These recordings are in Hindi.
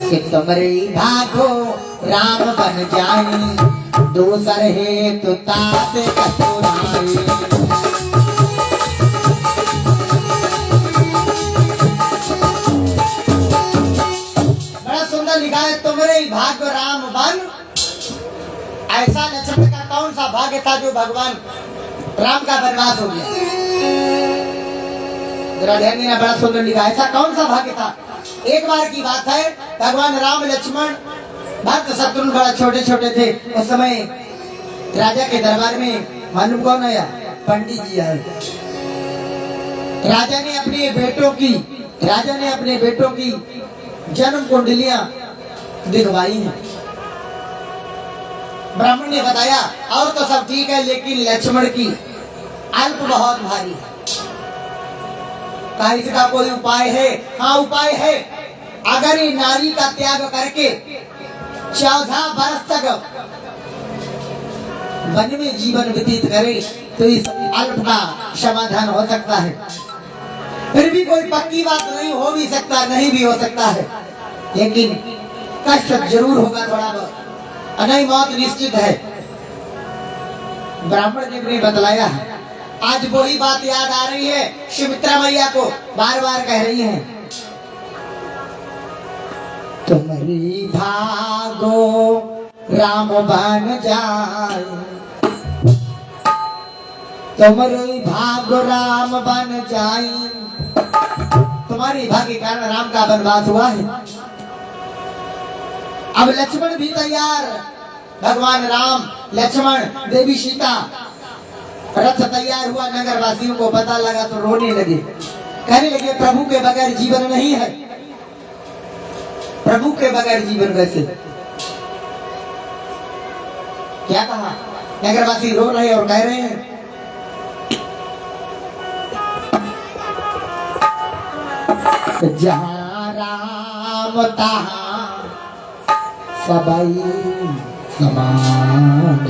कि तुमरे भागो राम बन जाई, दूसर है तो तात कतुराई। बड़ा सुंदर लिखा है, तुमरे भाग्य राम बन। ऐसा लक्ष्मण का कौन सा भाग्य था जो भगवान राम का वनवास हो गया। बड़ा सुंदर लिखा, ऐसा कौन सा भाग्य था। एक बार की बात है, भगवान राम लक्ष्मण भक्त शत्रुघ्न बड़ा छोटे छोटे थे। उस समय राजा के दरबार में मालूम कौन आया, पंडित जी आए। राजा ने अपने बेटों की जन्म कुंडलियां दिखवाई हैं। ब्राह्मण ने बताया और तो सब ठीक है, लेकिन लक्ष्मण की अल्प बहुत भारी है। इसका कोई उपाय है? हाँ उपाय है। अगर ये नारी का त्याग करके 14 वर्ष तक वन में जीवन व्यतीत करे तो इस अल्प का समाधान हो सकता है। फिर भी कोई पक्की बात नहीं, हो भी सकता नहीं भी हो सकता है, लेकिन कष्ट जरूर होगा थोड़ा बहुत, नहीं मौत निश्चित है। ब्राह्मण ने भी बतलाया है। आज वही बात याद आ रही है, सुमित्रा मैया को बार बार कह रही है, तुम्हारी भागो राम बन जाए, तुम्हारी भागो राम बन जाए। तुम्हारी भाग्य के कारण राम का वनवास हुआ है। अब लक्ष्मण भी तैयार, भगवान राम, लक्ष्मण, देवी सीता, रथ तैयार हुआ। नगर वासियों को पता लगा तो रोने लगे, कहने लगे प्रभु के बगैर जीवन नहीं है। प्रभु के बगैर जीवन कैसे? क्या कहा? नगरवासी रो रहे और कह रहे हैं, जहाँ राम तहाँ सबई समाज।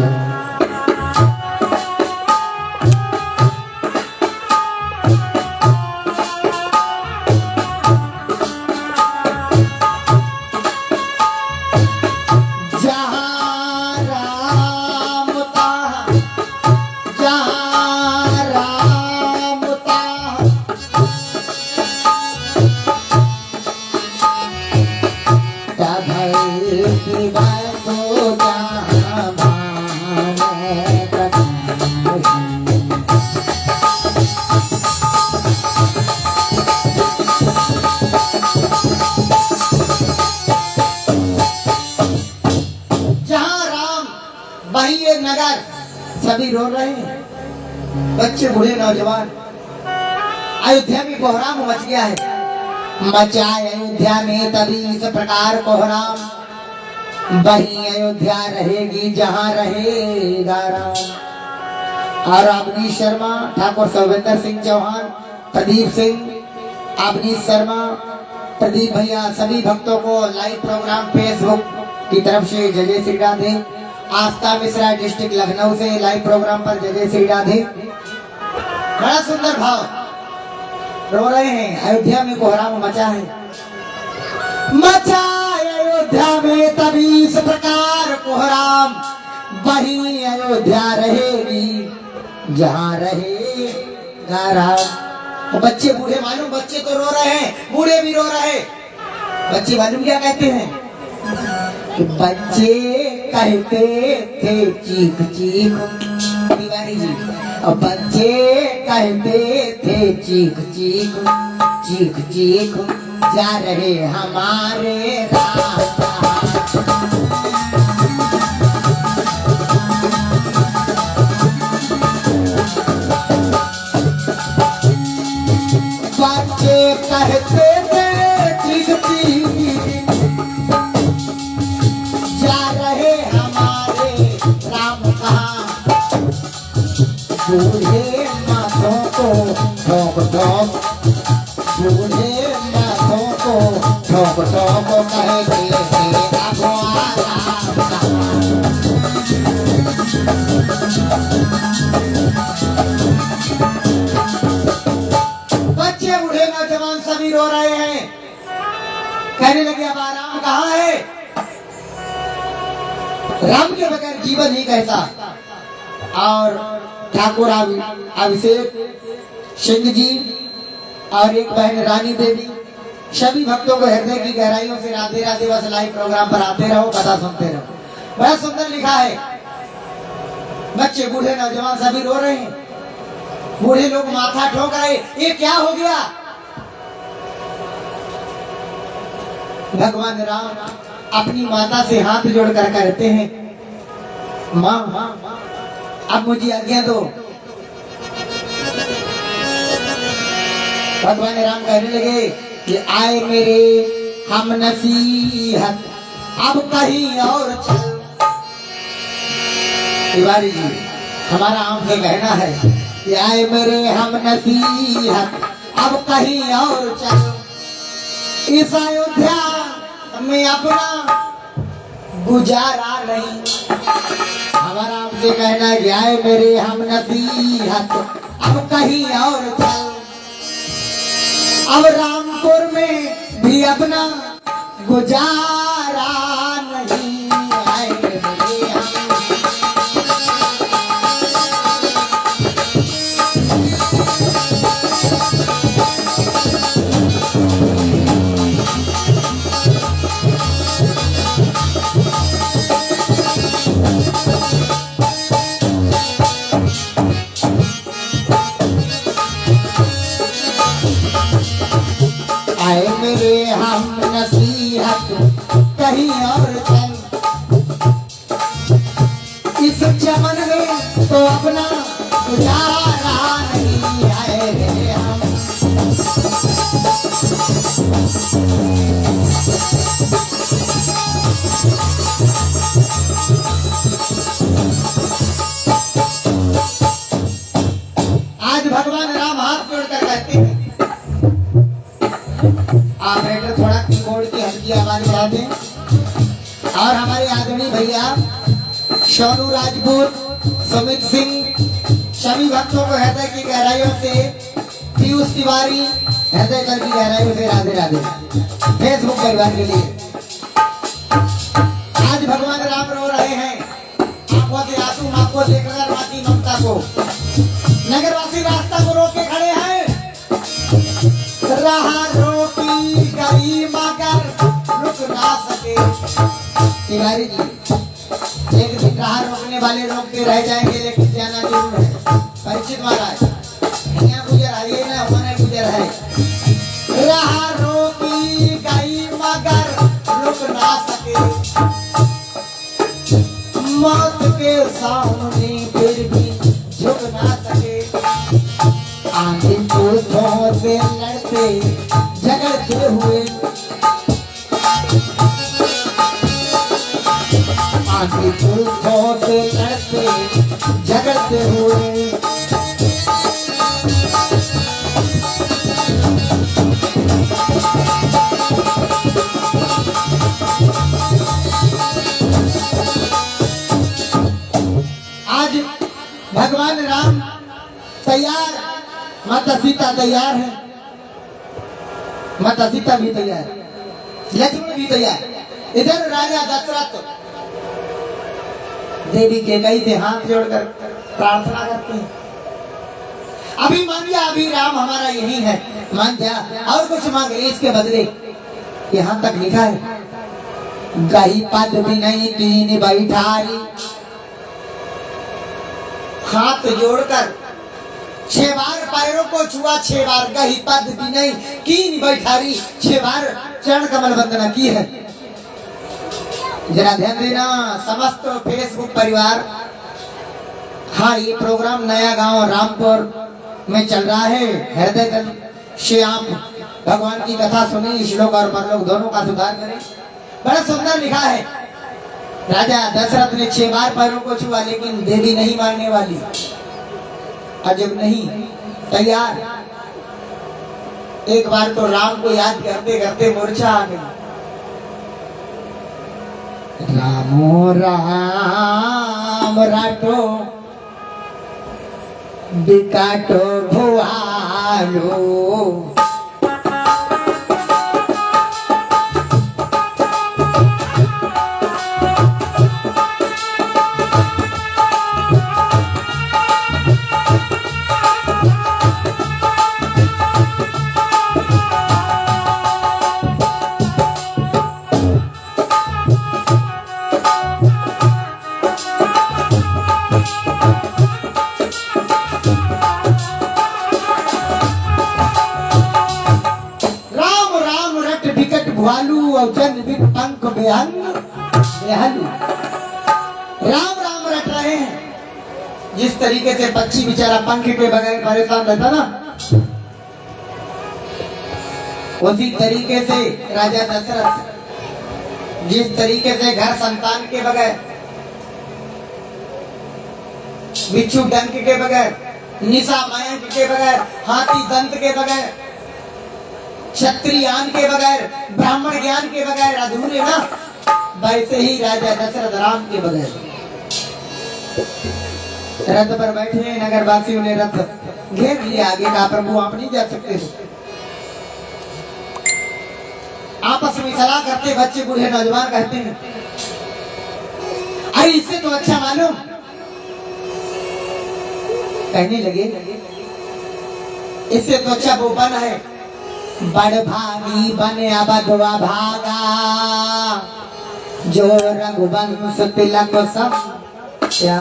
सभी रो रहे हैं, बच्चे बूढ़े नौजवान। अयोध्या में कोहराम मच गया है। मचा अयोध्या में तभी इस प्रकार कोहराम, वही अयोध्या रहेगी जहाँ रहेगा राम। और अवनीश शर्मा, ठाकुर सौविंदर सिंह चौहान, प्रदीप सिंह, अवनीश शर्मा, प्रदीप भैया, सभी भक्तों को लाइव प्रोग्राम फेसबुक की तरफ से जय जय श्री राधे। आस्था मिश्रा डिस्ट्रिक्ट लखनऊ से लाइव प्रोग्राम पर जय जय श्री राधे। बड़ा सुंदर भाव, रो रहे हैं। अयोध्या में कोहराम मचा है, मचा अयोध्या में तभी इस प्रकार कोहराम, वही अयोध्या रहेगी जहाँ रहेगा राम। तो बच्चे बूढ़े मालूम, बच्चे तो रो रहे हैं, बूढ़े भी रो रहे हैं। बच्चे मालूम क्या कहते हैं? बच्चे कहते थे चीख चीख, तिवारी जी, और बच्चे कहते थे चीख चीख, चीख चीख जा रहे हमारे रास्ता। बच्चे कहते थे चीख चीख बूढ़े माथों को ठोक ठोक, बूढ़े माथों को ठोक ठोक कहते थे बच्चे बूढ़े नौजवान सभी रो रहे हैं, कहने लगे अब आराम कहाँ है। राम के बगैर जीवन ही कैसा। और ठाकुर अभिषेक सिंह जी और एक बहन रानी देवी, सभी भक्तों को हृदय की गहराइयों से राधे राधे। बस लाइव प्रोग्राम पर आते रहो, कथा सुनते रहो। बड़ा सुंदर लिखा है। बच्चे बूढ़े नौजवान सभी रो रहे हैं। बूढ़े लोग माथा ठोक रहे, ये क्या हो गया। भगवान राम अपनी माता से हाथ जोड़कर कहते हैं, माँ अब मुझे आज्ञा दो। भगवान राम कहने लगे कि आए मेरे हम नसीहत अब कहीं और चल। तिवारी जी हमारा आपसे कहना है कि आए मेरे हम नसीहत अब कहीं और चल। इस अयोध्या में अपना गुजारा नहीं। हमारा आपसे कहना है कि आए मेरे हम नसीहत अब कहीं और चल। अब रामपुर में भी अपना गुजारा नहीं। आए मेरे हम आए मेरे हम नसीहत कहीं और चल। इस चमन में तो अपना गुजारा नहीं। आए मेरे हम आज भगवान राम हाथ जोड़कर कहते हैं, ऑपरेटर थोड़ा कीबोर्ड की हल्की आवाज बढ़ा दें। और हमारे आदरणीय भैया सोनू राजपूत, सुमित सिंह, सभी भक्तों को हृदय की गहराइयों से, पीयूष तिवारी हृदय कर की गहराइयों से राधे राधे। फेसबुक परिवार के लिए आज भगवान राम रो रहे हैं। आंखों से आंसू मां को देखकर मां की ममता को। नगरवासी रास्ता को रोक के खड़े हैं। रहा रोकी गई मगर रुक ना सके। तिवारी जी एक दिन राह रोकने वाले रोकते रह जाएंगे, लेकिन जाना जरूर है। परीक्षित महाराज यहाँ गुजर आइए ना, हमारे गुजर है। रहा रोकी गई मगर रुक ना सके। मौत के सामने फिर भी झुक ना सके। आंधी तूफान से लड़ते झगड़ते हुए, आंधी तूफान से लड़ते झगड़ते हुए। आज भगवान राम तैयार, माता सीता तैयार है, माता सीता भी तैयार, लक्ष्मण भी तैयार। इधर राजा दशरथ देवी के कई से हाथ जोड़कर प्रार्थना करते हैं, अभी मान लिया, अभी राम हमारा यही है, मान जा, और कुछ मांग ले इसके बदले। यहाँ तक लिखा है, गही पद भी नहीं कीन बैठारी। हाथ जोड़कर 6 बार पैरों को छुआ, 6 बार गही पद भी नहीं कीन बैठारी, 6 बार चरण कमल वंदना की है। जरा ध्यान देना समस्त फेसबुक परिवार। हाँ, ये प्रोग्राम नया गांव रामपुर में चल रहा है। हृदय से आप भगवान की कथा सुने, श्लोक और परलोक दोनों का सुधार करें। बड़ा सुंदर लिखा है, राजा दशरथ ने 6 बार पैरों को छुआ, लेकिन देवी नहीं मानने वाली। अजब नहीं, तैयार। एक बार तो राम को याद करते करते मूर्छा आ गई। रामो राम राटो बिकाटो भुआलो। पंख बेहंग बेहलू। राम राम रट रहे हैं। जिस तरीके से पक्षी बेचारा पंख के बगैर परेशान रहता ना, उसी तरीके से राजा दशरथ जिस तरीके से घर संतान के बगैर, बिच्छू डंक के बगैर, निशा मयंक के बगैर, हाथी दंत के बगैर, क्षत्रिय ज्ञान के बगैर, ब्राह्मण ज्ञान के बगैर अधूरे ना, वैसे ही राजा दशरथ राम के बगैर। रथ पर बैठे हैं, नगर वासियों ने रथ घेर लिया। आगे कहा प्रभु आप नहीं जा सकते। आपस में सलाह करते बच्चे बूढ़े नौजवान कहते हैं अरे इससे तो अच्छा मालूम, कहने लगे इससे तो अच्छा वो बन है, बड़ भागी बने अबधवा भागा, जो रघुवंश तिलक सब। क्या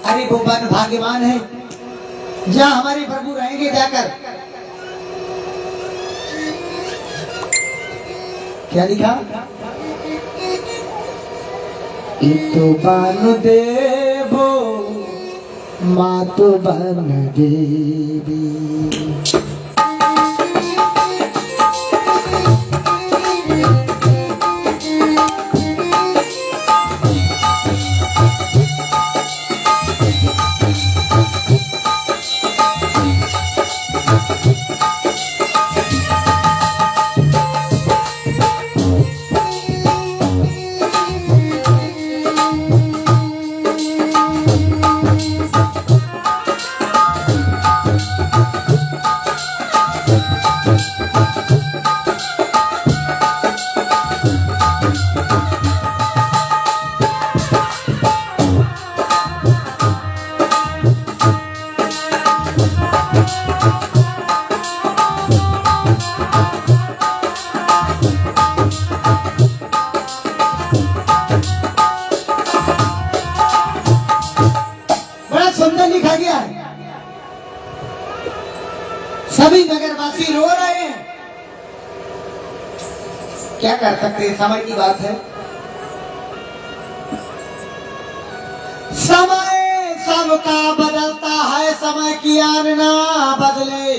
अरे वो बन भाग्यवान है जहाँ हमारे प्रभु रहेंगे जाकर। क्या लिखा? तो बानु देवो मातु बन देवी। लिखा गया है। सभी नगरवासी रो रहे हैं। क्या कर सकते हैं, समय की बात है। समय सबका बदलता है, समय की आन ना बदले।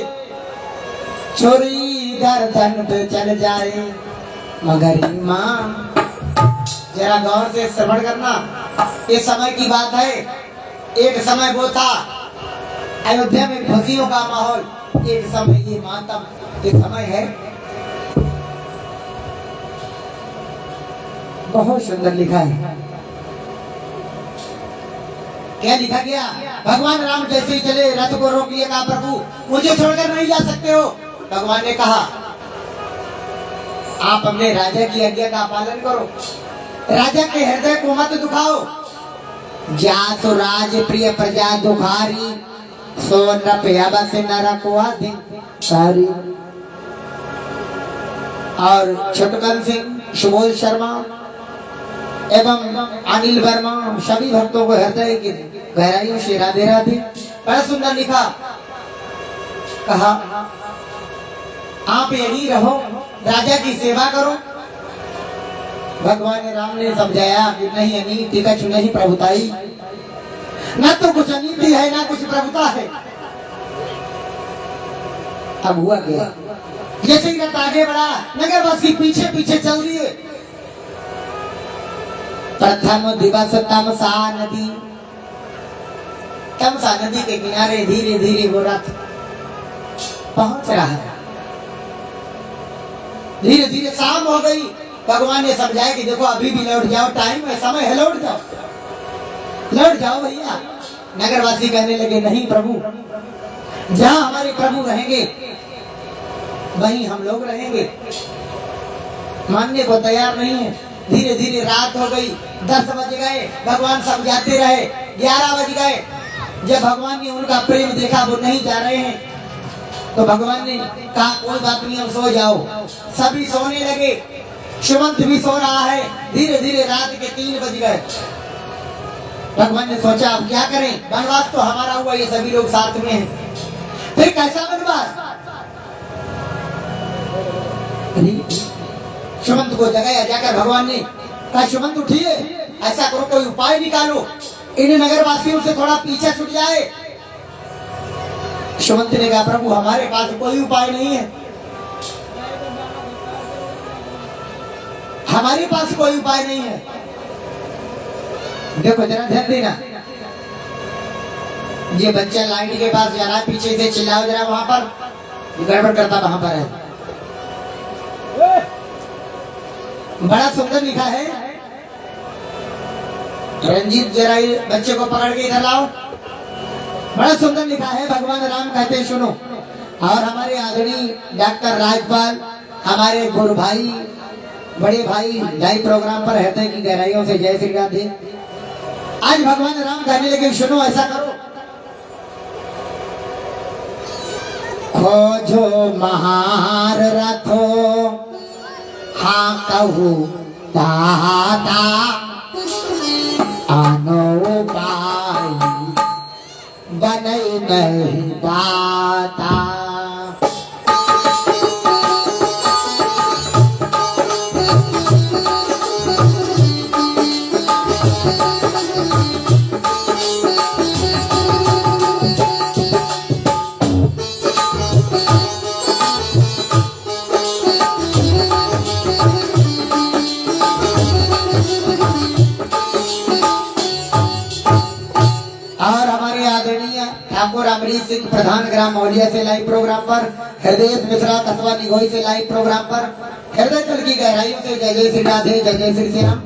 छुरी गर्दन पे चल जाए मगर ईमान। जरा गौर से श्रवण करना, ये समय की बात है। एक समय वो था अयोध्या में खुशियों का माहौल, एक समय ये मातम, एक समय है। बहुत सुंदर लिखा है। क्या लिखा गया? भगवान राम जैसे ही चले, रथ को रोक लिया, कहा प्रभु मुझे छोड़कर नहीं जा सकते हो। भगवान ने कहा आप अपने राजा की आज्ञा का पालन करो, राजा के हृदय को मत दुखाओ। जा तो राज प्रिय प्रजा दुखारी, सो न से नरकुआ सारी। और छुटकन सिंह, सुबोध शर्मा एवं अनिल वर्मा सभी भक्तों को हृदय की गहराइयों से राधे राधे। बड़ा सुंदर लिखा। कहा आप यही रहो, राजा की सेवा करो। भगवान राम ने समझाया कि नहीं अनीति कछु नहीं प्रभुताई, न तो कुछ अनीति है ना कुछ प्रभुता है। अब हुआ क्या? जैसे ही रथ आगे बढ़ा, नगरवासी पीछे पीछे चल दिए। प्रथम दिवस तमसा नदी, तमसा नदी के किनारे धीरे धीरे वो रथ पहुंच रहा है। धीरे धीरे शाम हो गई। भगवान ने समझाया कि देखो अभी भी लौट जाओ, टाइम है, समय है, लौट जाओ, लौट जाओ भैया। नगरवासी कहने लगे नहीं प्रभु, जहां हमारे प्रभु रहेंगे वहीं हम लोग रहेंगे। मानने को तैयार नहीं है। धीरे धीरे रात हो गई, 10 बज गए, भगवान समझाते रहे, 11 बज गए। जब भगवान ने उनका प्रेम देखा वो नहीं जा रहे हैं, तो भगवान ने कहा कोई बात नहीं, हम सो जाओ। सभी सोने लगे, सुमंत भी सो रहा है। धीरे धीरे रात के 3 बज गए। भगवान ने सोचा अब क्या करें, वनवास तो हमारा हुआ, ये सभी लोग साथ में हैं, फिर कैसा वनवास? सुमंत को जगाया। जाकर भगवान ने कहा, सुमंत उठिए, ऐसा करो कोई उपाय निकालो, इन नगरवासियों से थोड़ा पीछे छूट जाए। सुमंत ने कहा, प्रभु हमारे पास कोई उपाय नहीं है, हमारे पास कोई उपाय नहीं है। देखो जरा ध्यान देना, ये बच्चा लाइट के पास जा रहा है, पीछे से चिल्लाओ जरा, वहां पर गड़बड़ करता वहां पर है। बड़ा सुंदर लिखा है, रंजीत जरा बच्चे को पकड़ के इधर लाओ। बड़ा सुंदर लिखा है, भगवान राम कहते हैं सुनो। और हमारे आदरणीय डॉक्टर राजपाल, हमारे गुरु भाई, बड़े भाई लाइव प्रोग्राम पर हृदय की गहराइयों से जय श्री राधे। आज भगवान राम कहने लगे, सुनो ऐसा करो, खोजो महार रथो, हाँ कहू दाता, आनो उपाय बनई नहीं दाता। ठाकुर अमरीश सिंह प्रधान ग्राम मौलिया से लाइव प्रोग्राम पर, हृदय मिश्रा कस्बा निगोई से लाइव प्रोग्राम पर, हृदय तल की गहराइयों से जय जय श्री राधे, जय जय श्री श्याम।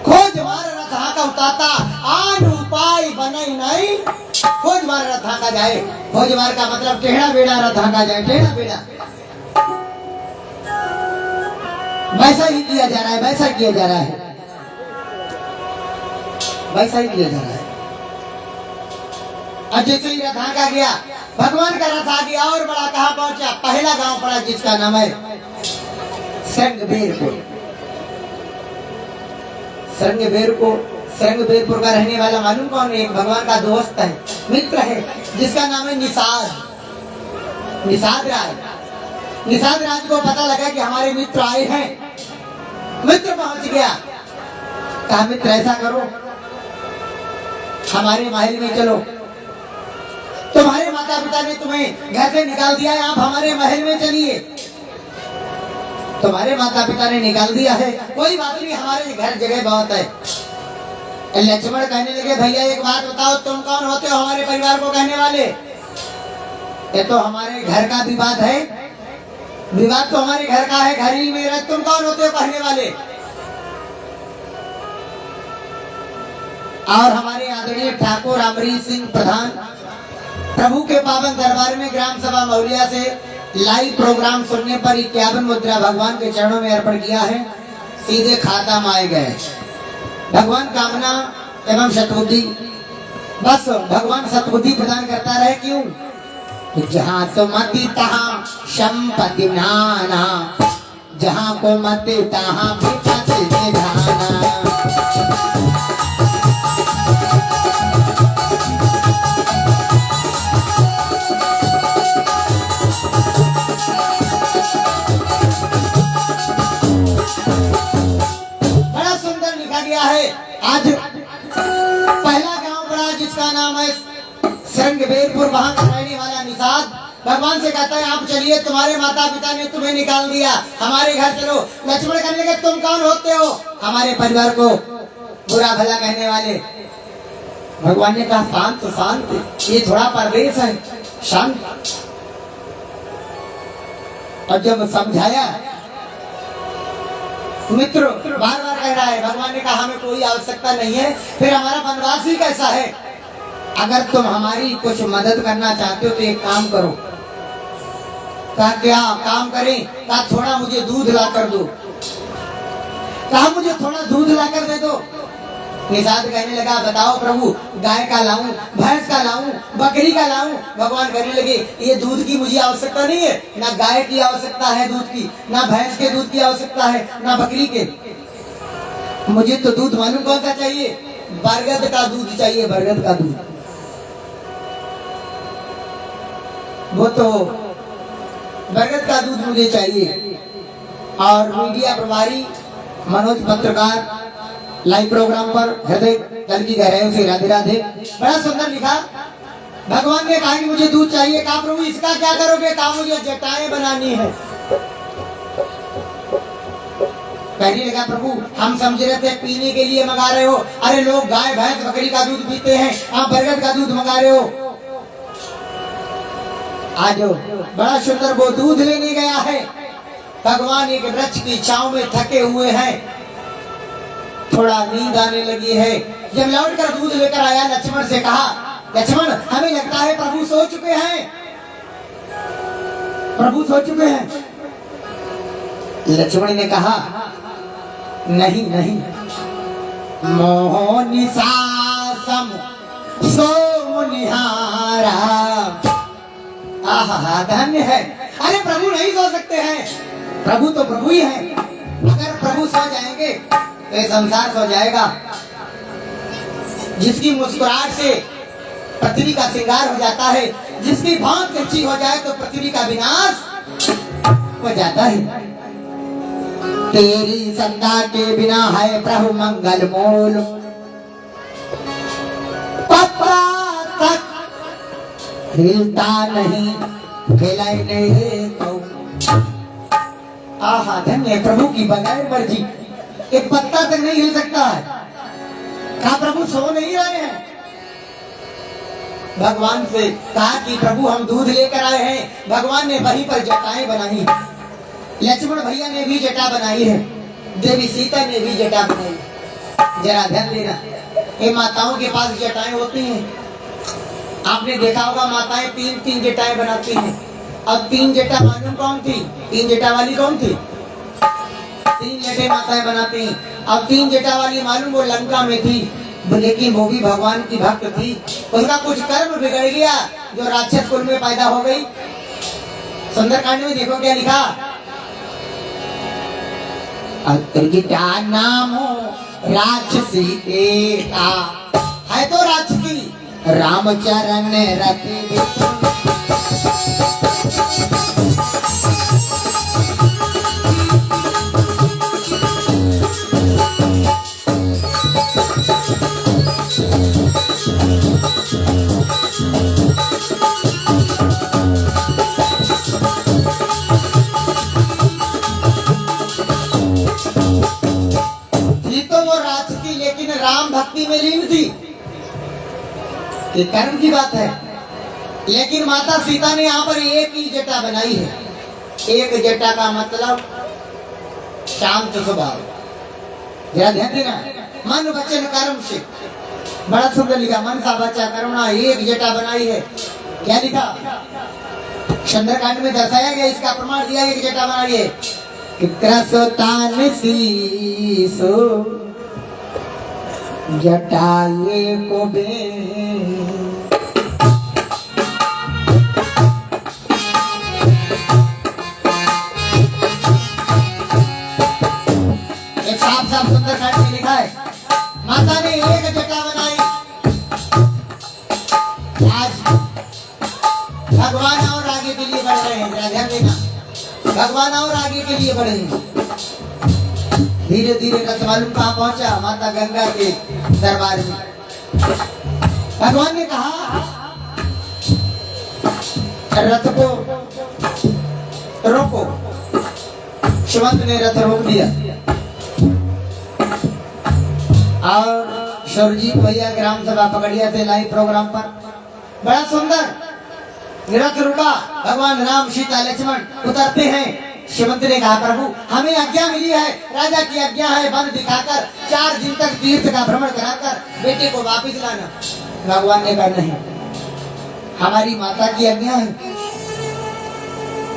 खोज मार रथा का उताता, आन उपाय बनई नहीं। खोज मार रथा का जाए, खोज मार का मतलब टेढ़ा बेड़ा रथा का जाए, टेढ़ा बेड़ा। वैसा ही किया जा रहा है, वैसा किया जा रहा है, वैसा ही किया जा रहा है। और जैसे ही रथ आगा गया, भगवान का रथ आ गया और बड़ा कहाँ पहुंचा, पहला गांव पड़ा जिसका नाम है संगबेरपुर। संगबेरपुर का रहने वाला मालूम कौन है? एक भगवान का दोस्त है, मित्र है, जिसका नाम है निषाद राज। निषाद राज को पता लगा कि हमारे मित्र आए हैं, मित्र पहुंच गया। कहा, मित्र ऐसा करो, हमारे महल में चलो, तुम्हारे माता पिता ने तुम्हें घर से निकाल दिया है, आप हमारे महल में चलिए। तुम्हारे माता पिता ने निकाल दिया है, कोई बात नहीं, हमारे घर जगह बहुत है। लक्ष्मण कहने लगे, भैया एक बात बताओ, तुम कौन होते हो हमारे परिवार को कहने वाले? ये तो हमारे घर का विवाद है, विवाद तो हमारे घर का है, घर ही में रह, तुम कौन होते हो कहने वाले? और हमारे आदरणीय ठाकुर अमरीश सिंह प्रधान प्रभु के पावन दरबार में ग्राम सभा मौलिया से लाइव प्रोग्राम सुनने पर 51 मुद्रा भगवान के चरणों में अर्पण किया है, सीधे खाता में आए गए। भगवान कामना एवं सतबुद्धि, बस भगवान सतबुद्धि प्रदान करता रहे। क्यों? जहाँ तो मति तहाँ संपत्ति नाना, जहाँ को मति तहाँ विपत्ति निधाना। आज पहला गांव पड़ा जिसका नाम है संगबेरपुर, वहां का रहने वाला निषाद भगवान से कहता है, आप चलिए, तुम्हारे माता पिता ने तुम्हें निकाल दिया, हमारे घर चलो। लक्ष्मण कहने लगे, तुम कौन होते हो हमारे परिवार को बुरा भला कहने वाले? भगवान ने कहा, शांत शांत, ये थोड़ा परदेश है, शांत। और जब समझाया, मित्र बार बार कह रहा है, भगवान ने कहा हमें कोई आवश्यकता नहीं है, फिर हमारा वनवास ही कैसा है? अगर तुम हमारी कुछ मदद करना चाहते हो तो एक काम करो। कहा, क्या काम करें? कहा, थोड़ा मुझे दूध ला कर दो। कहा, मुझे थोड़ा दूध ला कर दे दो। निषाद कहने लगा, बताओ प्रभु, गाय का लाऊं, भैंस का लाऊं, बकरी का लाऊं? भगवान कहने लगे, ये दूध की मुझे आवश्यकता नहीं है, ना गाय की आवश्यकता है दूध की, ना भैंस के दूध की आवश्यकता है, ना बकरी के। मुझे तो दूध मालूम कौन सा चाहिए? बरगद का दूध चाहिए, बरगद का दूध। वो तो बरगद का दूध मुझे चाहिए। और मीडिया प्रभारी मनोज पत्रकार लाइव प्रोग्राम पर हृदय जल की गहराइयों से राधे राधे। बड़ा सुंदर लिखा। भगवान ने कहा कि मुझे दूध चाहिए। कहा प्रभु इसका क्या करोगे? कहा मुझे जटाएं बनानी है। कहने लगा प्रभु हम समझ रहे थे पीने के लिए मंगा रहे हो। अरे लोग गाय भैंस बकरी का दूध पीते हैं, आप बरगद का दूध मंगा रहे हो। आज बड़ा सुंदर वो दूध लेने गया है। भगवान एक वृक्ष की छांव में थके हुए हैं, थोड़ा नींद आने लगी है। जब लौटकर दूध लेकर आया, लक्ष्मण से कहा लक्ष्मण हमें लगता है प्रभु सो चुके हैं, प्रभु सो चुके हैं। लक्ष्मण ने कहा नहीं नहीं, मोह निशासम सो निहारा। आहा धन्य है। अरे प्रभु नहीं सो सकते हैं, प्रभु तो प्रभु ही है। अगर प्रभु सो जाएंगे तो ये संसार सो जाएगा। जिसकी मुस्कुराहट से पृथ्वी का श्रृंगार हो जाता है, जिसकी भांत अच्छी हो जाए तो पृथ्वी का विनाश हो जाता है। तेरी संदा के बिना है प्रभु मंगल मूल, पत्ता तक हिलता नहीं, हिलाए नहीं तो। आहा धन्य प्रभु की बगैर मर्जी एक पत्ता तक नहीं हिल सकता है। कहा प्रभु सो नहीं रहे हैं। भगवान से कहा कि प्रभु हम दूध लेकर आए हैं। भगवान ने वहीं पर जटाएं बनाई। लक्ष्मण भैया ने भी जटा बनाई है, देवी सीता ने भी जटा बनाई। जरा ध्यान देना, ये माताओं के पास जटाएं होती हैं। आपने देखा होगा माताएं तीन तीन जटाएं बनाती हैं। अब तीन जटा मालूम कौन थी? तीन जटा वाली कौन थी? तीन जटे माताएं बनाती हैं। अब तीन जटा वाली मालूम वो लंका में थी, लेकिन वो भी भगवान की भक्त थी। उसका कुछ कर्म बिगड़ गया जो राक्षस कुल में पैदा हो गई। सुंदरकांड में देखो क्या लिखा, अत्रजिता नाम राक्षसी एका, है तो राक्षसी रामचरण रति। राम भक्ति में लीन थी, ये कर्म की बात है। लेकिन माता सीता ने यहाँ पर एक ही जटा बनाई है। एक जटा का मतलब शांत स्वभाव। जरा ध्यान देना, मन वचन कर्म से। बड़ा सुंदर लिखा, मन सा बच्चा करुणा, एक जटा बनाई है। क्या लिखा? सुंदरकांड में दर्शाया गया, इसका प्रमाण दिया एक जटा बनाई है। जटाए को बे साफ साफ सुंदरकांड में लिखा है, माता ने एक जटा बनाई। आज भगवान और आगे के लिए बढ़ रहे हैं। ध्यान देना, भगवान और आगे के लिए बढ़े हैं। धीरे धीरे रथ मालूम कहाँ पहुंचा? माता गंगा के दरबार में। भगवान ने कहा रथ को रोको। सुमंत ने रथ रोक दिया और सुरजीत भैया ग्राम सभा पकड़िया से लाइव प्रोग्राम पर बड़ा सुंदर रथ रुका। भगवान राम सीता लक्ष्मण उतरते हैं। शिवंत ने कहा प्रभु हमें आज्ञा मिली है, राजा की आज्ञा है, वन दिखाकर 4 दिन तक तीर्थ का भ्रमण कराकर बेटे को वापिस लाना। भगवान ने कहा नहीं, हमारी माता की आज्ञा है,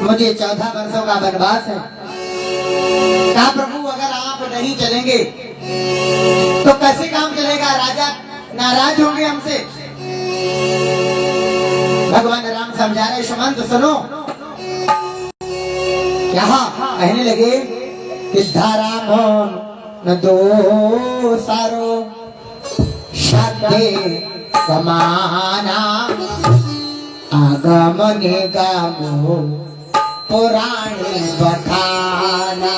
मुझे 14 वर्षों का वनवास है। कहा प्रभु अगर आप नहीं चलेंगे तो कैसे काम चलेगा? राजा नाराज होंगे हमसे। भगवान राम समझा रहे, सुमंत सुनो। यहाँ कहने लगे कि धारा न दो सारो शब्दे समाना आगमने गामो पुराणी बखाना।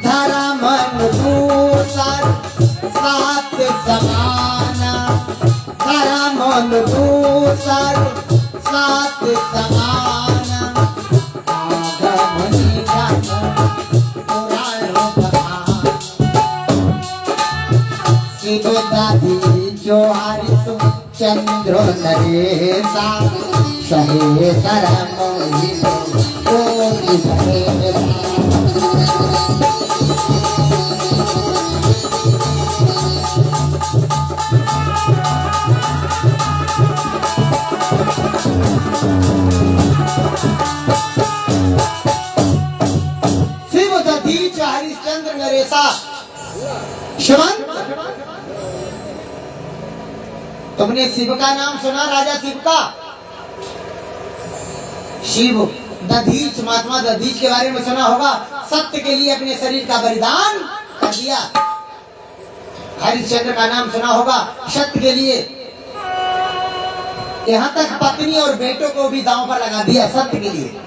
धर्म अनुसार सात समाना, धर्म अनुसार सात समाना, आगमनी जन पुराण बखाना। शिव दादी जो हरिषु चंद्र नरेशा, सहे धर्म कोटि भरे। शिव दधीच हरिश्चंद्र नरेशा। श्रवण, तुमने शिव का नाम सुना? राजा शिव का। शिव दधीच, महात्मा दधीच के बारे में सुना होगा। सत्य के लिए अपने शरीर का बलिदान कर दिया। हरिश्चंद्र का नाम सुना होगा। सत्य के लिए यहाँ तक पत्नी और बेटों को भी दांव पर लगा दिया सत्य के लिए।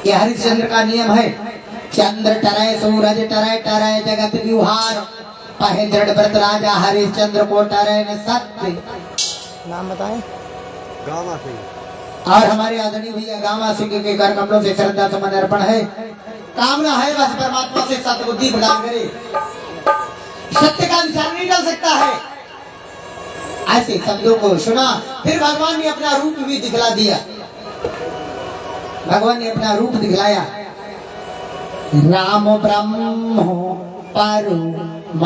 ये हरिश्चंद्र का नियम है। चंद्र टरय सूरज टरय टरय जगत व्यवहार, पहे दृढ़ व्रत राजा हरिश्चंद्र को टरय न सत्य। नाम बताएं? गामा सिंह। और हमारे आदरणीय भैया गामा सिंह के कर कमलों से श्रद्धा सुमन अर्पण है। कामना है बस परमात्मा से सतबुद्धि प्रदान करे। सत्य का विचार नहीं डाल सकता है। ऐसे शब्दों को सुना, फिर भगवान ने अपना रूप भी दिखला दिया। भगवान ने अपना रूप दिखलाया। राम ब्रह्म परमारथ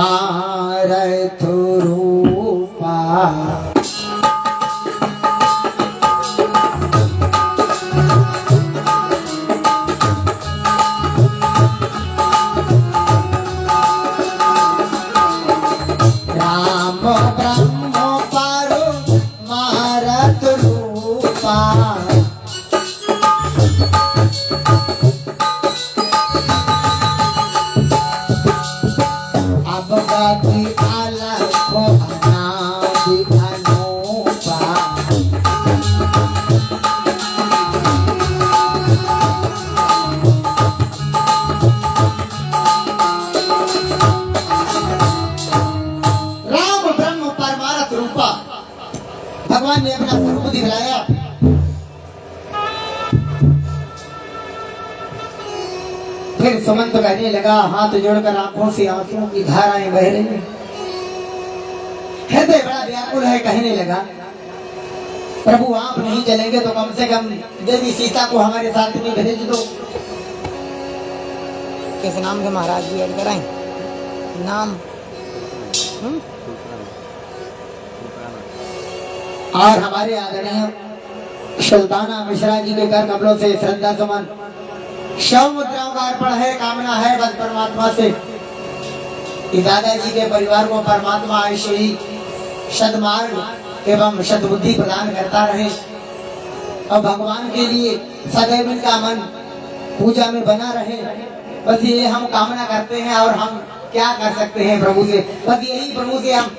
रूपा, राम ब्रह्म परमारथ रूपा, अब गति अलग अनादि अनूपा। राम ब्रह्म परमारथ रूपा, भगवान ने अपना स्वरूप दिखलाया। फिर सुमंत कहने लगा, हाथ जोड़कर आंखों से आंसुओं की धाराएं बह रही हैं। हृदय बड़ा व्याकुल है। कहने लगा, प्रभु आप नहीं चलेंगे तो कम से कम देवी सीता को हमारे साथ में भेज दो। किस नाम से महाराज जी ऐड कराएं? नाम और हमारे आदरणीय सुल्ताना मिश्रा जी के कर कमलों से श्रद्धा सुमन शव मुद्राओं का अर्पण है। कामना है बस परमात्मा से कि दादाजी के परिवार को परमात्मा ऐसे ही सद्मार्ग एवं सद्बुद्धि प्रदान करता रहे और भगवान के लिए सदैव इनका मन पूजा में बना रहे। बस ये हम कामना करते हैं। और हम क्या कर सकते हैं प्रभु से? बस यही प्रभु से हम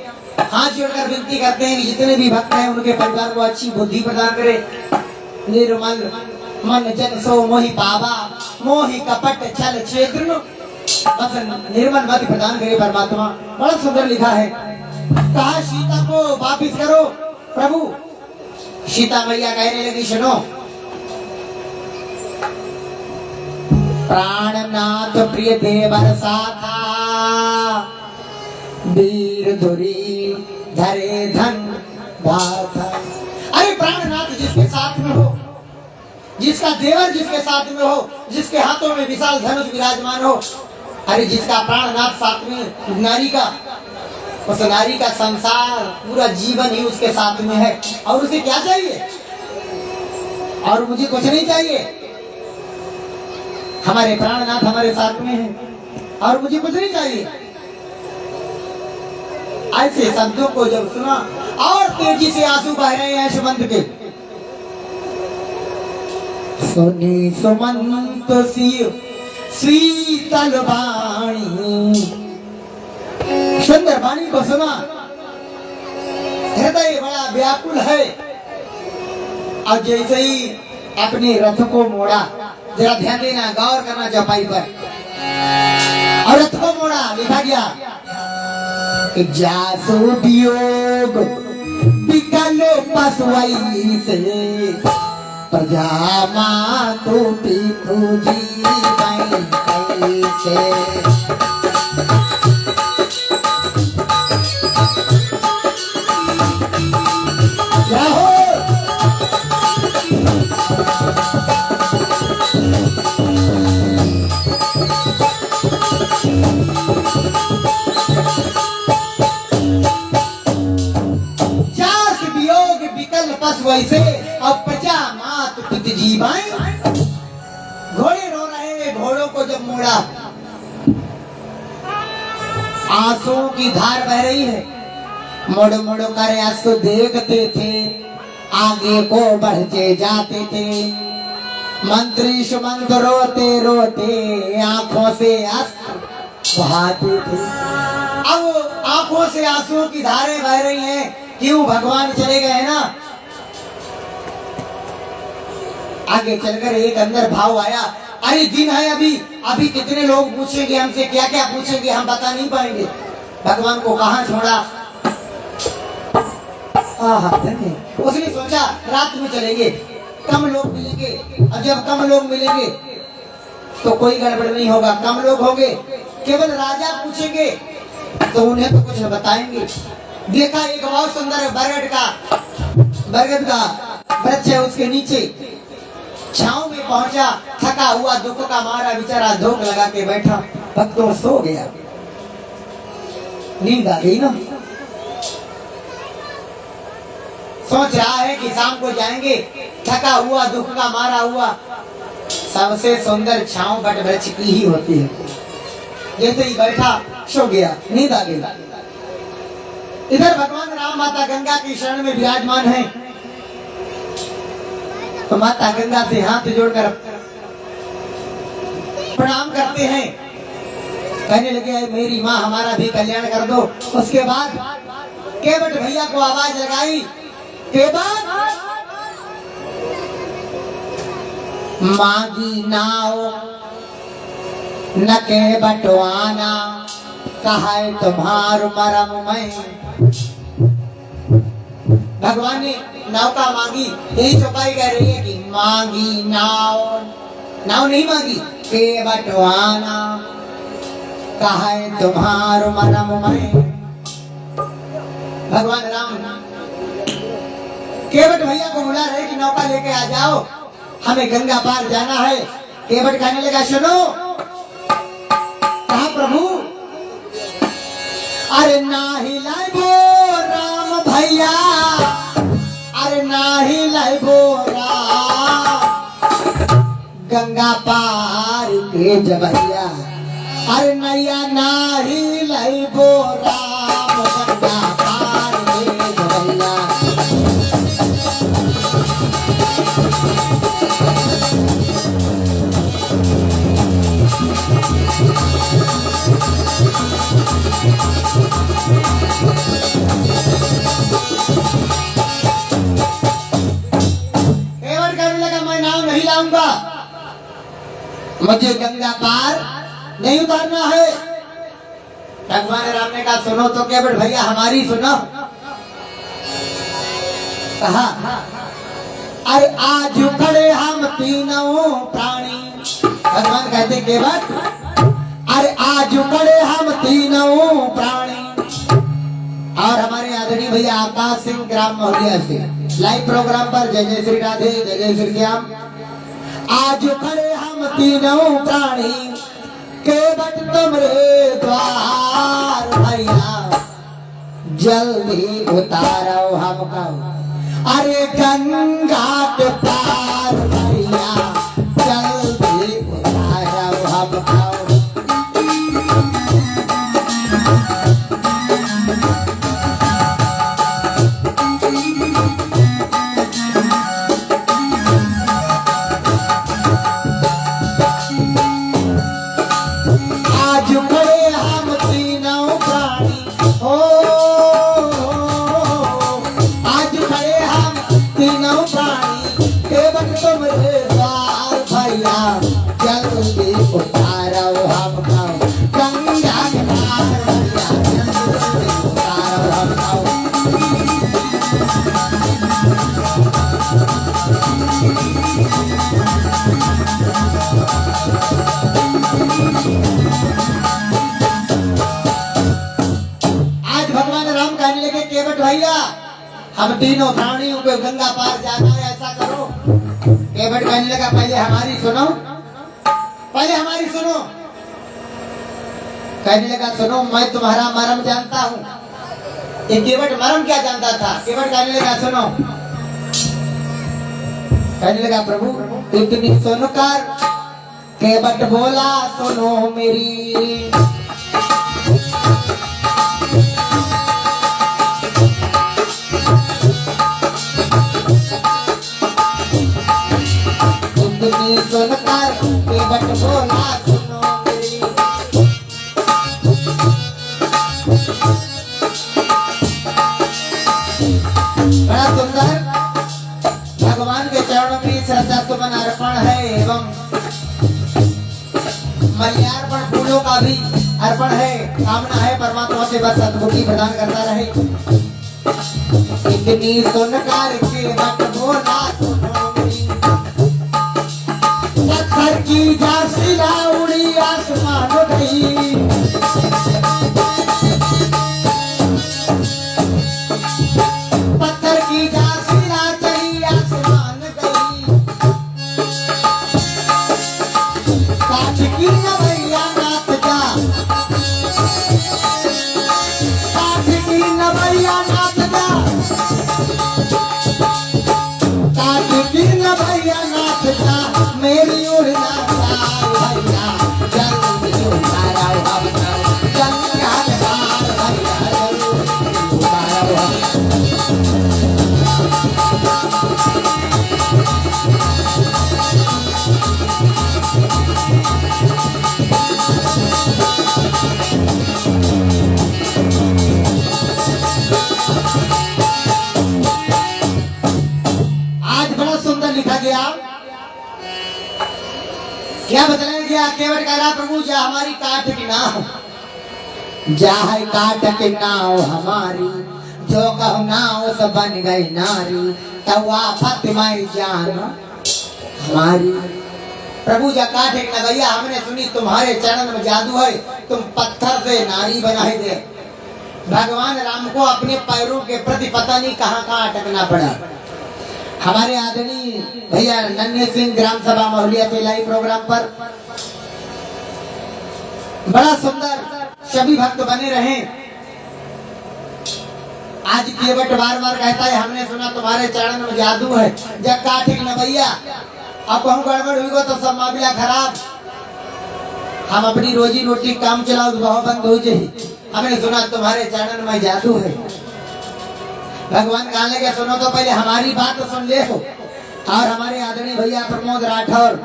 हाथ जोड़कर विनती करते हैं कि जितने भी भक्त हैं उनके परिवार को अच्छी बुद्धि प्रदान करे। निर्मल मन जन सो मोहि पावा, मोहि कपट छल छेद्र, बस निर्मल मति प्रदान करे परमात्मा। बड़ा सुंदर लिखा है। कहा सीता को वापिस करो प्रभु। सीता मैया कहने लगी, सुनो, प्राणनाथ प्रिय देवर साथा, वीर धुरी धरे धन भाथा। अरे प्राणनाथ जिसके साथ में हो, जिसका देवर जिसके साथ में हो, जिसके हाथों में विशाल धनुष विराजमान हो, अरे जिसका प्राणनाथ साथ में नारी का, उस नारी का संसार पूरा जीवन ही उसके साथ में है। और उसे क्या चाहिए? और मुझे कुछ नहीं चाहिए। हमारे प्राणनाथ हमारे साथ में है और मुझे कुछ नहीं चाहिए। ऐसे शब्दों को जब सुना और तेजी से आंसू बह रहे हैं यशवंत के। सुनी सुमंत शिव शीतल वाणी। सुंदर वाणी को सुना, हृदय बड़ा व्याकुल है। और जैसे ही अपने रथ को मोड़ा, जरा ध्यान देना, गौर करना चौपाई पर, और रथ को मोड़ा, लिखा गया कि जासु वियोग विकलो पसुई से प्रजा मातु पितु जीवन कैसे। वैसे अब प्रजा मात पित जीवाएं, घोड़े रो रहे हैं। घोड़ों को जब मोड़ा, आंसुओं की धार बह रही है। मोड़ मोड़ कर आंसू देखते थे, आगे को बढ़ते जाते थे। मंत्री सुमंत रोते रोते आंखों से आंसू बहाते थे। अब आंखों से आंसुओं की धारें बह रही हैं। क्यों? भगवान चले गए ना। आगे चलकर एक अंदर भाव आया, अरे दिन है अभी, अभी कितने लोग पूछेंगे हमसे, क्या क्या पूछेंगे, हम बता नहीं पाएंगे। भगवान को कहाँ छोड़ा। उसने सोचा रात में चलेंगे, कम लोग मिलेंगे, और जब कम लोग मिलेंगे तो कोई गड़बड़ नहीं होगा। कम लोग होंगे, केवल राजा पूछेंगे तो उन्हें तो कुछ बताएंगे। देखा एक बहुत सुंदर बरगद का वृक्ष है, उसके नीचे छांव में पहुंचा। थका हुआ, दुख का मारा बेचारा धोख लगा के बैठा, भक्तों सो गया। नींद आ गई ना। सोच रहा है कि शाम को जाएंगे, थका हुआ, दुख का मारा हुआ। सबसे सुंदर छांव बट वृक्ष की ही होती है। जैसे ही बैठा, सो गया, नींद आ गई। इधर भगवान राम माता गंगा की शरण में विराजमान है। तो माता गंगा से हाथ जोड़कर प्रणाम करते हैं। कहने लगे, मेरी माँ हमारा भी कल्याण कर दो। उसके बाद केवट भैया को आवाज लगाई, केवट मांगी नाव न के बटवाना, कहा तुम्हार मरम में। भगवान ने नौका मांगी। यही चौपाई कह रही है कि मांगी नाव, नाव नहीं मांगी, के बटवाना, कहा तुम्हार मरम में। भगवान राम केवट भैया को बुला रहे कि नौका लेके आ जाओ, हमें गंगा पार जाना है। केवट कहने लगा, सुनो। कहा प्रभु, अरे नाही लाइबो राम भैया, अरे नाही लाइबो राम गंगा पार के जबैया, अरे नैया नाही लाइबो राम गंगा पार के जबैया। मुझे गंगा पार नहीं उतारना है। भगवान राम ने कहा, सुनो तो केवट भैया हमारी सुनो। कहा, अरे आज खड़े हम तीनों प्राणी। भगवान कहते, केवट अरे आज खड़े हम तीनों प्राणी। और हमारे आदरणीय भैया आकाश सिंह ग्राम महोदय से लाइव प्रोग्राम पर जय जय श्री राधे, जय जय श्री श्याम। आज खड़े हम तीनों प्राणी, केवट तुमरे द्वार भैया, जल्दी उतारो हमको, अरे गंगा के पार भैया, जल्दी उतारो हमको। हम तीनों प्राणियों को गंगा पार जाना है, ऐसा करो। केवट कहने लगा पहले हमारी सुनो, पहले हमारी सुनो। कहने लगा सुनो, मैं तुम्हारा मरम जानता हूँ। ये केवट मरम क्या जानता था? केवट कहने लगा सुनो, कहने लगा प्रभु इतनी सुनकर केवट बोला सुनो मेरी, इतनी सुनकर केवट बोला सुनो मेरी। बड़ा सुंदर भगवान के चरणों में श्रद्धा सुमन अर्पण है एवं मल्यार्पण फूलों का भी अर्पण है। कामना है परमात्मा से बस सद्बुद्धि प्रदान करता रहे। इतनी सुनकर केवट बोला सुनो मेरी, पत्थर की झांसिला उड़ी आसमान गई, पत्थर की झांसिला चली आसमान गई, काठ की नवैया नाथ जा, काठ की नवैया नाथ जा, काठ की नवैया नाथ जा, मेरी उड़ना चाल भैया, जल्दी उतारा भैया, जंगल पार भैया, जल्दी उतारा भैया। आज बड़ा सुंदर लिखा गया, क्या बताया गया? केवट कह रहा प्रभु जा हमारी काठ की नाव, जा है काठ की नाव हमारी, जो कहू नाव सब बन गई नारी, तब आफत माई जान हमारी। प्रभु जा काठ एक नगैया हमने सुनी, तुम्हारे चरण में जादू है, तुम पत्थर से नारी बनाए दे। भगवान राम को अपने पैरों के प्रति पता नहीं कहाँ कहाँ अटकना पड़ा। हमारे आदरणीय भैया नन्हे सिंह ग्राम सभा महुलिया से लाइव प्रोग्राम पर बड़ा सुंदर सभी भक्त बने रहे। आज केवट बार बार कहता है हमने सुना तुम्हारे चरण में जादू है, जब काठिक नवैया अब कहूँ गड़बड़ हुई तो सब मामला खराब, हम अपनी रोजी रोटी काम चलाओ बहुत बंद हो जाए। हमने सुना तुम्हारे चरण में जादू है। भगवान कहने लगे सुनो तो पहले हमारी बात तो सुन ले हो। और हमारे आदरणीय भैया प्रमोद राठौर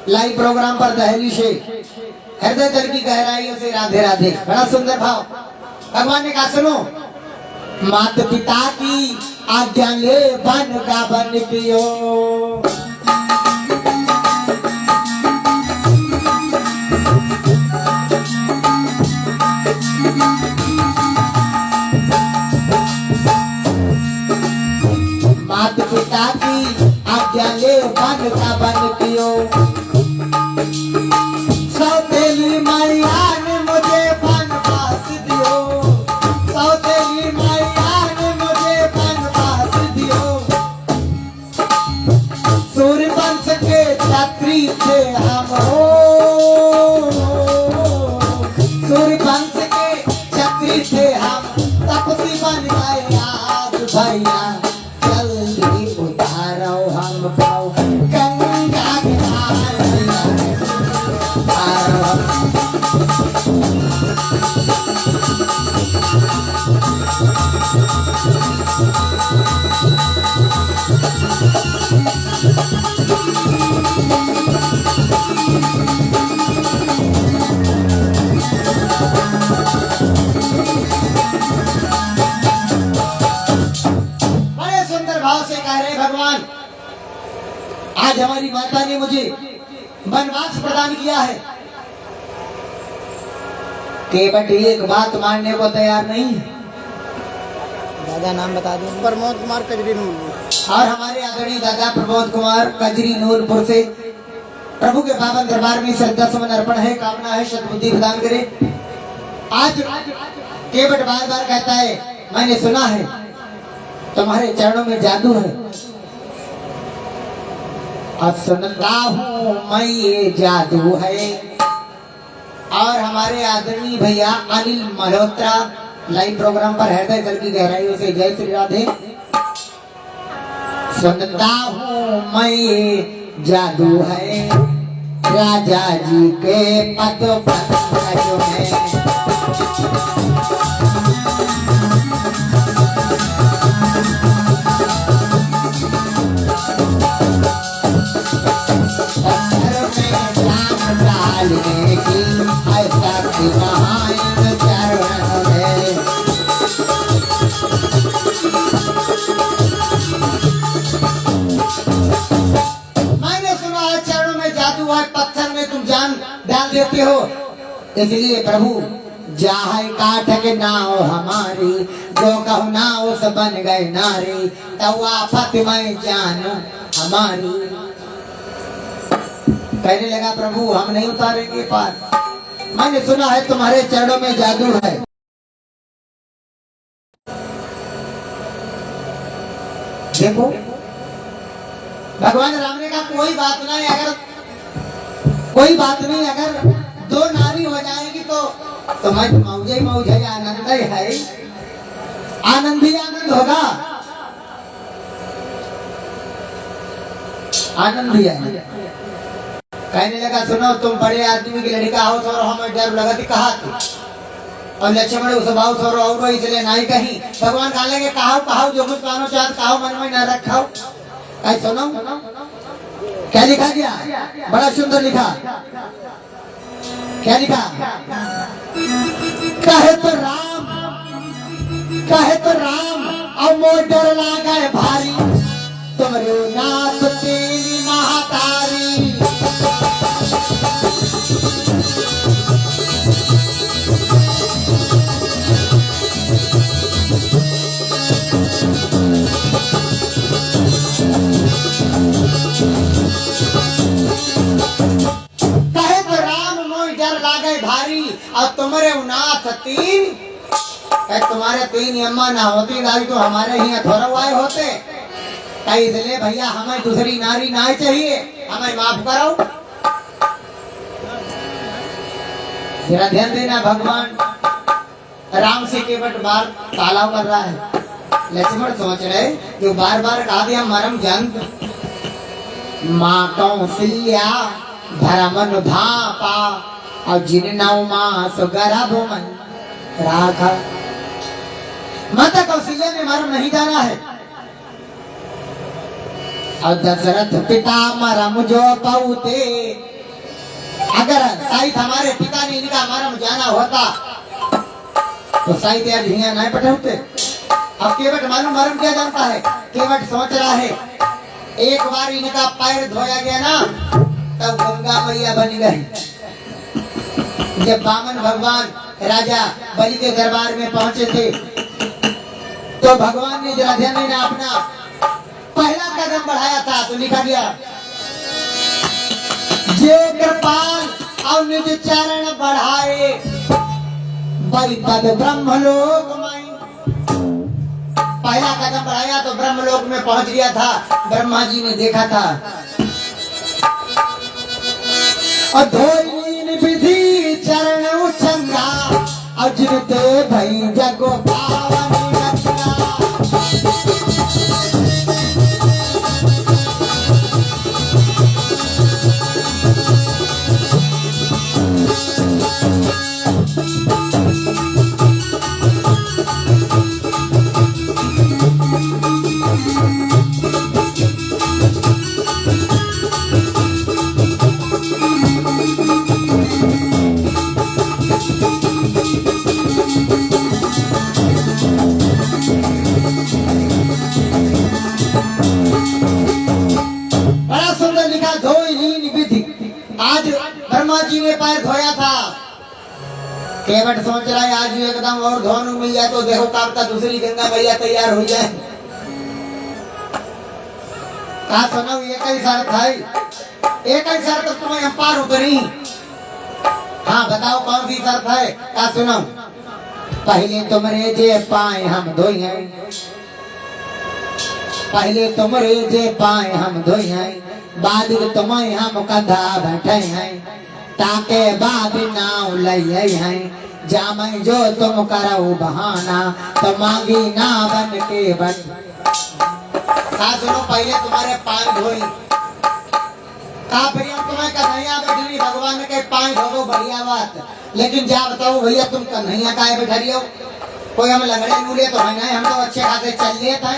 लाइव प्रोग्राम पर दहली से हृदय जल की गहराइयों से राधे राधे, बड़ा सुंदर भाव। भगवान ने कहा सुनो, माता पिता की आज्ञा ले बन का बन पियो, माता पिता की आज्ञा ले बन का बन पियो, सौतेली मैया ने मुझे बनवास दियो, सौतेली मैया ने मुझे बनवास दियो, सूर्यवंश के छत्री थे हम हो, सूर्यवंश के छत्री थे हम, तपसी बन गए आज भैया, जल्दी उतारो हम पाओ गंगा के धार भैया। बड़े सुंदर भाव से कह रहे भगवान, आज हमारी माता ने मुझे वनवास प्रदान किया है। केवट एक बात मानने को तैयार नहीं है। दादा नाम बता दो। प्रमोद कुमार कजरी नूरपुर। और हमारे आदरणीय दादा प्रमोद कुमार कजरी नूरपुर से प्रभु के पावन दरबार में श्रद्धा सुमन अर्पण है। कामना है सद्बुद्धि प्रदान करे। आज केवट बार बार कहता है मैंने सुना है तुम्हारे चरणों में जादू है और सुनता हूँ मैं ये जादू है। और हमारे आदरणीय भैया अनिल मल्होत्रा लाइव प्रोग्राम पर हृदय जल की गहराइयों से जय श्री राधे। सुनता हूँ मैं ये जादू है, राजा जी के पद पर जो है। डालने की ऐसा चरण है। मैंने सुना है चरणों में जादू है, पत्थर में तुम जान डाल देते हो। इसलिए प्रभु जाहे काठ के नाव हमारी, जो कहू नाव से बन गए नारी, तब आफत में जान हमारी। कहने लगा प्रभु हम नहीं उतारेंगे पार, मैंने सुना है तुम्हारे चरणों में जादू है। देखो भगवान राम ने कहा कोई बात नहीं, अगर दो नारी हो जाएगी तो मैं मौज ही मौज है, आनंद ही है, आनंद ही आनंद होगा, आनंद ही है। कहने लगा सुनो तुम बड़े आदमी की लड़का हो तो हमें डर लगा थी कहा थी, और लक्ष्मण उस भाव थोड़ा और इसलिए नहीं कहीं। भगवान कहा लगे कहाओ जो कुछ कानो चाहत कहाओ, मन में न रखाओ। कहे सुनो क्या लिखा गया, बड़ा सुंदर लिखा। क्या लिखा, कहे तो राम और मोर डर लागा है भारी, तुमरे नाथ तेरी महातारी। और तुम्हारे नाथ तीन, तुम्हारे तीन अम्मा ना होती दादी तो हमारे ही थोड़े होते। इसलिए भैया हमें दूसरी नारी ना चाहिए, हमें माफ करो। जरा ध्यान देना, भगवान राम से केवट बार तालाव कर रहा है। लक्ष्मण सोच रहे जो बार बार कहा दिया मरम जंत, माँ कौशल्या धर्मन भापा और जिन नौ मास गर्भ में राखा। माता कौशल्या ने मरम नहीं जाना है, और दशरथ पिता मरम जो पौते। अगर शायद हमारे पिता ने इनका मरम जाना होता तो शायद यार झिया नहीं पठाते। अब केवट मालूम मरम क्या जानता है, केवट सोच रहा है एक बार इनका पैर धोया गया ना तब गंगा मैया बन गई। जब वामन भगवान राजा बलि के दरबार में पहुंचे थे तो भगवान ने जरा ध्यान देना अपना पहला कदम बढ़ाया था तो लिखा गया जे कृपाल और निज चरण बढ़ाए बलि पद ब्रह्मलोक में। पहला कदम बढ़ाया तो ब्रह्मलोक में पहुंच गया था। ब्रह्मा जी ने देखा था और धोई विधि चरण उछंगा और जिनते भई जगो पावन रचना। जी ने पैर धोया था। केवट सोच रहा है आज एकदम और धोने मिल जाए तो देखो कब तक दूसरी गंगा मैया तैयार हो जाए। कहा सुनो एक ही शर्त है, एक ही शर्त तुम्हें हम पार उतरी। हाँ बताओ कौन सी शर्त है। कहा सुनो पहले तुम्हारे जे पाए हम धोए पहले तुमरे जे पाए हम धोई हैं, बाद तुम्हें हम कंधा बैठे हैं, ताके बाद नाव लइए हैं, जामई जो तुम करो बहाना, तो मांगी ना बन के बन। सुनो, पहले तुम्हारे पाए धोई का प्रियम तुम्हें कन्हैया बैठरी, भगवान के पाए धोबो बढ़िया बात, लेकिन जा बताओ भैया तुम कन्हैया का बैठरी हो? कोई हम लंगड़े लूले तो है नहीं, हम तो अच्छे खाते चल लिए थे।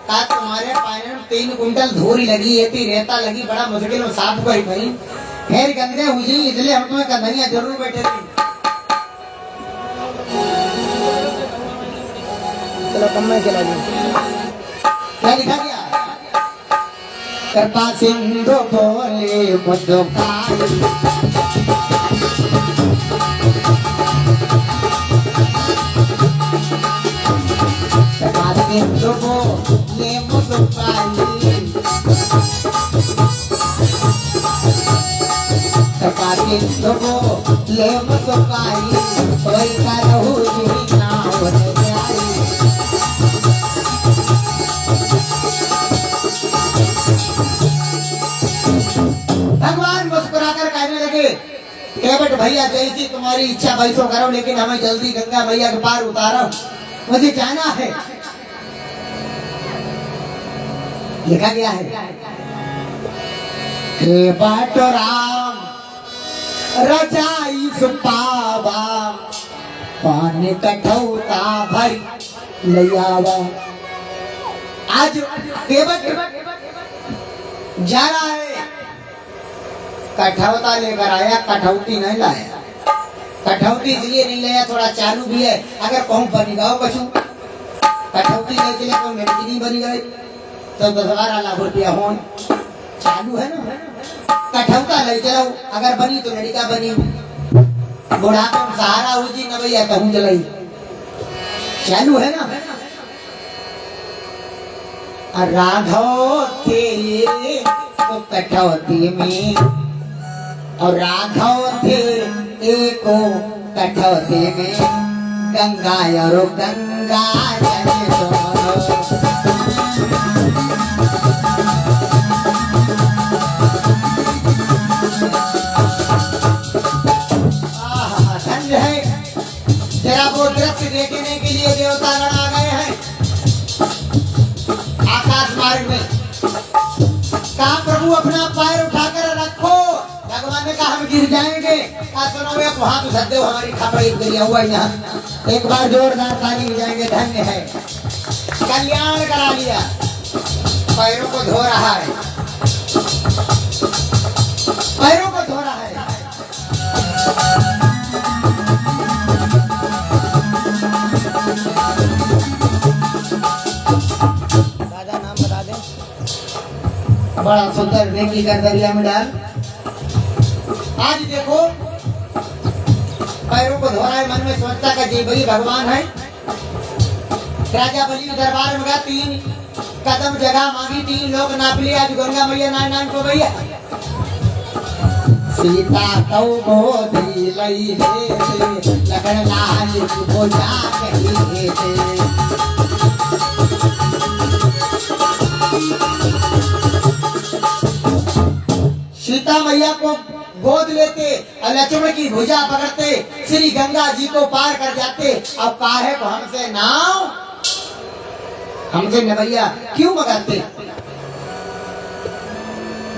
का तुम्हारे पाए में 3 कुंटल धूरी लगी है, रेता लगी, बड़ा मुश्किल में साफ कोई भाई फिर गंदे हुई, इसलिए हम तुम्हें कन्हैया जरूर बैठे थे। चलो कम में चला जी। क्या लिखा गया? कृपा सिंधु बोले मुझकाई, कृपा सिंधु बोले मुझकाई, कृपा सिंधु बोले मुझकाई, कोई करहु जी नाव जाई। भगवान मुस्कुराकर कहने लगे, केवट भैया जैसी तुम्हारी इच्छा वैसो करो, लेकिन हमें जल्दी गंगा मैया के पार उतारो, मुझे जाना है। लिखा गया है, हे बाट राम रजाई सुपावा, पानी कठौता भरी लियावा। आज केवट जा रहा है, कठौता लेकर आया, कठौती नहीं लाया। कठौती इसलिए नहीं लाया, थोड़ा चालू भी है, अगर कहूँ बनी गाओ कछु कठौती नहीं चले तो लड़की नहीं बनी गई तो 10-12 लाख रुपया हो, चालू है ना। कठौता ले चलो, अगर बनी तो लड़का बनी, बुढ़ापे में सहारा हो जी न भैया कहूँ चलाई, चालू है ना। राघव थे तो कठौती में, और राघव थे एको कठौती में, गंगा और गंगा जल दोनों। धन्य है तेरा वो दृश्य देखने के लिए देवता गण आ गए हैं आकाश मार्ग में। कहा प्रभु अपना पैर उठाकर रखो, भगवान ने कहा हम गिर जाएंगे। कहा सुनो एक वहां तो सदैव हमारी खपड़ी गिरिया हुआ यहाँ, एक बार जोरदार ताली हो जाएंगे। धन्य है, कल्याण करा लिया। पैरों को धो रहा है, पैरों को धो रहा है। दादा नाम बता दें। बड़ा सुंदर नेकी कर दरिया में डाल। आज देखो पैरों को धो रहा है, मन में सोचता का जी भाई भगवान है। राजा बलि ने दरबार में गया, 3 कदम जगह मांगी, 3 लोग नाप लिया। आज गंगा मैया नारायण को भैया सीता कौ गोदी लई हे, लगन लाल की बोझा कही हे। सीता मैया को गोद लेते और लक्ष्मण की भुजा पकड़ते, श्री गंगा जी को पार कर जाते। अब काहे को हमसे नाव, हमसे नवैया क्यों मगाते?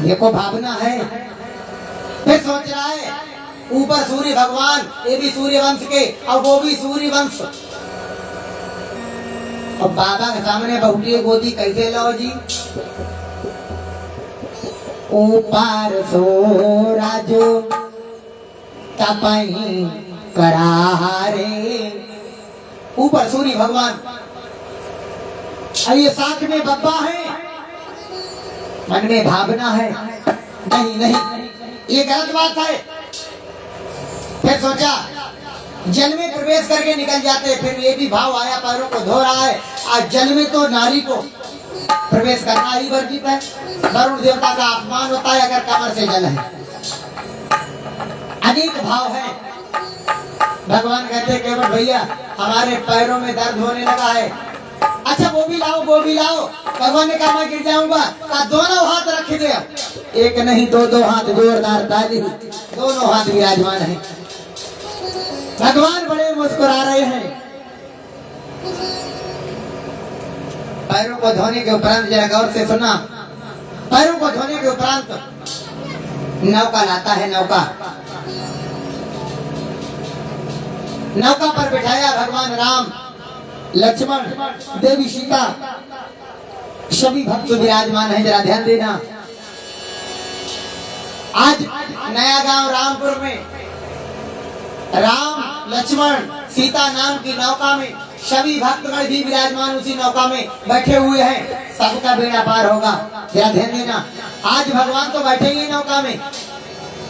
देखो भावना है। फिर सोच रहा है ऊपर सूर्य भगवान, ये भी सूर्य वंश के और वो भी सूर्य वंश, और बाबा के सामने बहुटी गोदी कैसे लो जी? ऊपर सो राजो तपई करारे, ऊपर सूर्य भगवान, ये साथ में बब्बा है, मन में भावना है। नहीं नहीं, ये गलत बात है। फिर सोचा जल में प्रवेश करके निकल जाते। फिर ये भी भाव आया, पैरों को धो रहा है, आज जल में तो नारी को प्रवेश करना ही वर्जित है। वरुण देवता का अपमान होता है अगर कमर से जल है। अनेक भाव है। भगवान कहते केवल भैया हमारे पैरों में दर्द होने लगा है, अच्छा वो भी लाओ वो भी लाओ। भगवान ने कहा मैं गिर जाऊंगा। कहा दोनों हाथ रख दे। एक नहीं दो दो हाथ, जोरदार ताली। दोनों हाथ विराजमान है। भगवान बड़े मुस्कुरा रहे हैं। पैरों को धोने के उपरांत जरा गौर से सुना। पैरों को धोने के उपरांत नौका लाता है। नौका नौका पर बिठाया भगवान राम, लक्ष्मण, देवी सीता, सभी भक्त विराजमान है। जरा ध्यान देना। आज नया गांव रामपुर में राम, लक्ष्मण, सीता नाम की नौका में सभी भक्तगण भी विराजमान उसी नौका में बैठे हुए हैं। सबका बेड़ा पार होगा। जरा ध्यान देना। आज भगवान तो बैठेंगे नौका में,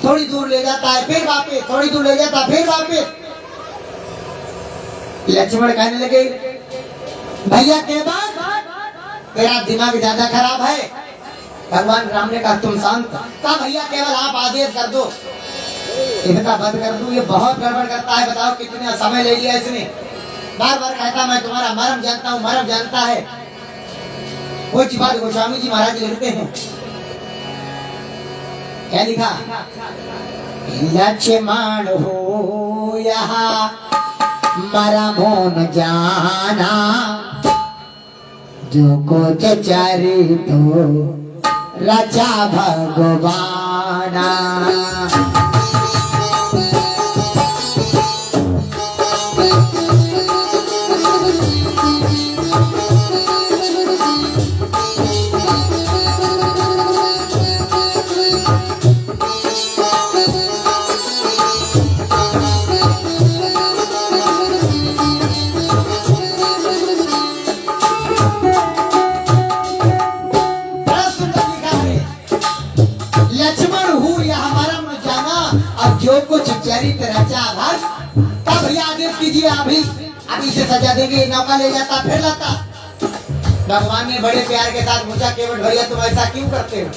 थोड़ी दूर ले जाता है फिर वापस, थोड़ी दूर ले जाता फिर वापस। लक्ष्मण कहने लगे भैया के बाद तेरा दिमाग ज्यादा खराब है। भगवान राम ने कहा तुम शांत। कहा भैया केवल आप आदेश कर दो, इनका बंद कर दूं। ये बहुत गड़बड़ करता है। बताओ कितना समय ले लिया इसने। बार बार कहता मैं तुम्हारा मर्म जानता हूँ, मर्म जानता है। कुछ बात गोस्वामी जी महाराज लिखते हैं। क्या लिखा? लक्ष्मण हो यहाँ मरमोन जाना, जो कुछ चरितो रचा भगवाना। जो कुछ चरित्र रचा भक्त। तब भैया आदेश कीजिए। अभी अभी से सजा देंगे। नौका ले जाता फिर लाता। भगवान ने बड़े प्यार के साथ पूछा केवट भैया तुम ऐसा क्यों करते हो?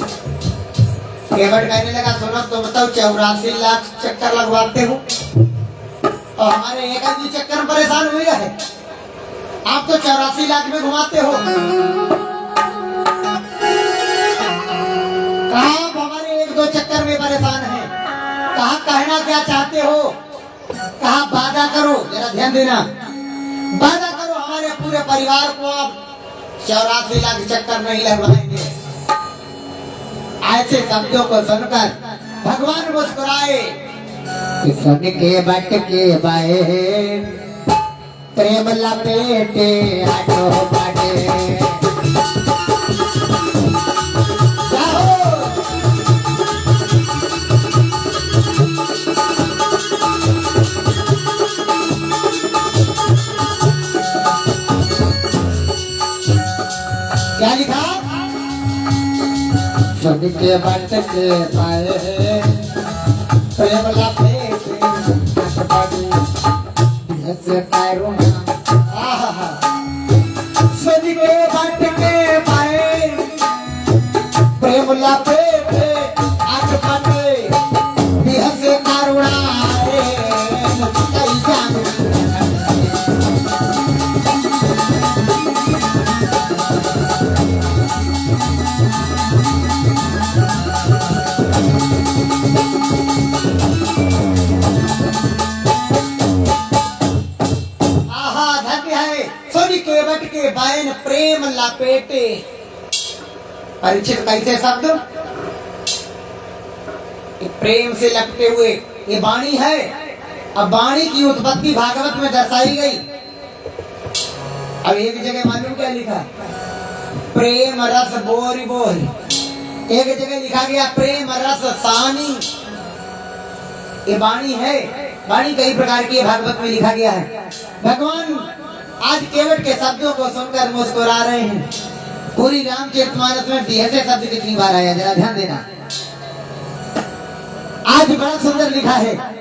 केवट कहने लगा सुनो तो बताओ 84 लाख चक्कर लगवाते हो और हमारे एक आदमी चक्कर में परेशान हुए है। आप तो 84 लाख में घुमाते हो। कहा हमारे एक दो चक्कर में परेशान है। कहा कहना क्या चाहते हो? कहा वादा करो। जरा ध्यान देना। वादा करो हमारे पूरे परिवार को आप 84 लाख चक्कर नहीं लगवाएंगे। ऐसे शब्दों को सुनकर भगवान मुस्कुराए। सुन के बट के बाए प्रेम लपेटे हटो बाटे। क्या लिखा? सुन के बट के पाए प्रेम लपेटे सुन के बट के पाए प्रेम लपेटे अटपटे बिहस करुणाए कई जान। केवट के बायन प्रेम लपेटे। परीक्षित कैसे शब्द? प्रेम से लपटे हुए ये वाणी है। अब वाणी की उत्पत्ति भागवत में दर्शाई गई। अब एक जगह मालूम क्या लिखा? प्रेम रस बोरी बोरी। एक जगह लिखा गया प्रेम रस सानी। ये वाणी है। वाणी कई प्रकार की भागवत में लिखा गया है। भगवान आज केवट के शब्दों को सुनकर मुस्कुरा रहे हैं। पूरी रामचरितमानस में बिहसे शब्द कितनी बार आया? जरा ध्यान देना। आज बड़ा सुंदर लिखा है।